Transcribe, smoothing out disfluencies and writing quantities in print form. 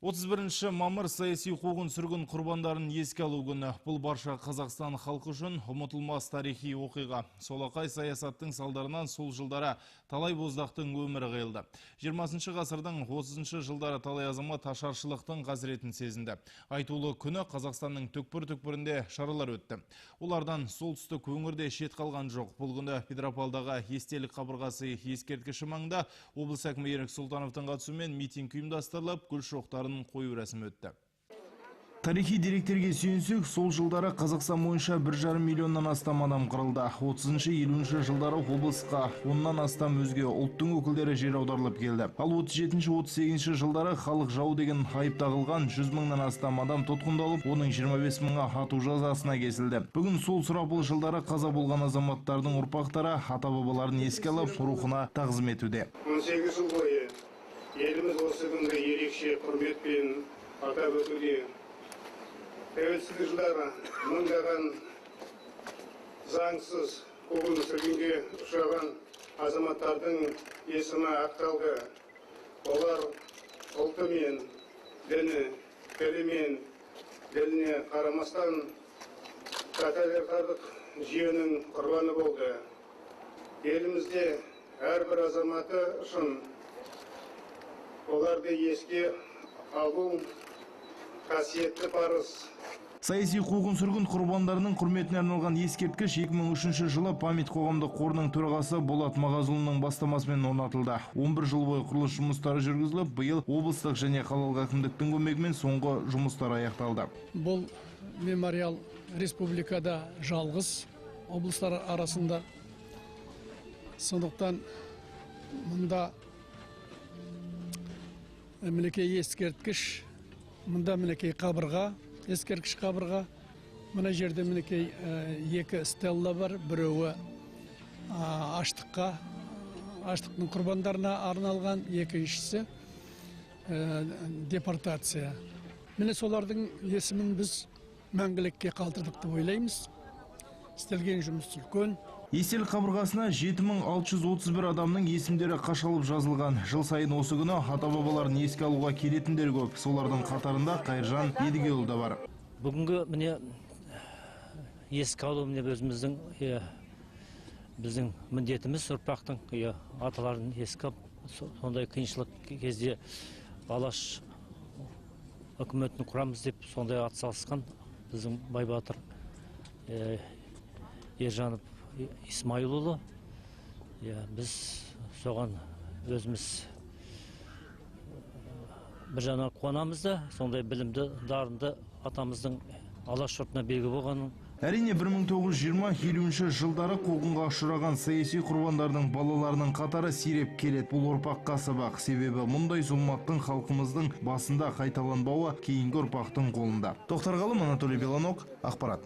31 мамыр саяси қуғын-сүргін құрбандарын еске алу күні. Бұл барша Қазақстан халқы үшін ұмытылмас тарихи оқиға. Солақай саясаттың салдарынан сол жылдары талай боздақтың өмірі қиылды. 20 ғасырдың 30 жылдары талай азамат ашаршылықтың қасіретін сезінді. Айтулы күні Қазақстанның түкпір-түкпірінде шаралар өтті. Олардан солтүстік өңірде шет қалған жоқ. Бұл күні Петропавлдағы естелік қабырғасы ескерткіші маңында облыс әкімі Ерік Сұлтановтың қатысуымен митинг ұйымдастырылып, гүл шоқтарын қою рәсімі өтті. Тарихи деректерге сүйенсек, сол жылдары Қазақстан бойынша 1,5 миллионнан астам адам қырылды. 30-50 жылдары облысқа 10-нан астам өзге ұлттың өкілдері жер аударылып келді. Ал 37-38 жылдары халық жау деген айып тағылған 100 мыңнан астам адам тұтқындалып, оның 25 мыңы ату жазасына кесілді. Бүгін сол сұрапыл жылдары қаза болған азаматтардың ұрпақтары ата-бабаларын еске алып, рухына тағзым етуде. 18 жыл бойы еліміз осы күнді ерекше құрметпен атап өтуде. Тәуелсіздік жылдары мыңдаған заңсыз қуғын-сүргінге ұшыраған азаматтардың есімі ақталды. Олар ұлты мен діні, тілі мен діліне қарамастан тоталитарлық жүйенің құрбаны болды. Елімізде әрбір азаматы үшін оларды еске алу қасиетті парыз. Саяси қуғын-сүргін құрбандарының құрметіне арналған ескерткіш 2003 жылы Памет қоғамдық қорының төрағасы Болат Мағазұлының бастамасымен орнатылды. 11 жыл бойы құрылыс жұмыстары жүргізіліп, биыл облыстық және қалалық әкімдіктің көмегімен соңғы жұмыстар аяқталды. Бұл мемориал республикада жалғыз облыстар арасында. Сондықтан мұнда мінекей ескерткіш, мұнда мінекей қабырға, ескерткіш қабырға. Мына жерде мінекей екі стелла бар, біреуі аштықтың құрбандарына арналған, екіншісі депортация. Міне солардың есімін біз мәңгілікке қалдырдық деп ойлаймыз. Істелген жұмыс үлкен. Естелік қабырғасына 7631 адамның есімдері қашалып жазылған. Жыл сайын осы күні ата-бабаларын еске алуға келетіндер көп. Солардың қатарында Қайыржан Едігеұлы да бар. Бүгінгі міне еске алу міне біздің міндетіміз, ұрпақтың аталарын еске алып, сондай қиыншылық кезде Алаш үкіметін құрамыз деп сондай атсалысқан біздің Байбатыр Ержанов Исмайылұлы. Біз соған өзіміз бір жағынан қуанамыз да, сондай білімді, дарынды атамыздың Алаш жұртына белгі болғанын. Әрине 1920-50 жылдары қуғынға ұшыраған саяси құрбандардың балаларының қатары сиреп келеді. Бұл ұрпаққа сабақ, себебі мұндай зұлматтың халқымыздың басында қайталанбауы кейінгі ұрпақтың қолында. Тоқтарғалым, Анатолий Белонок, ақпарат.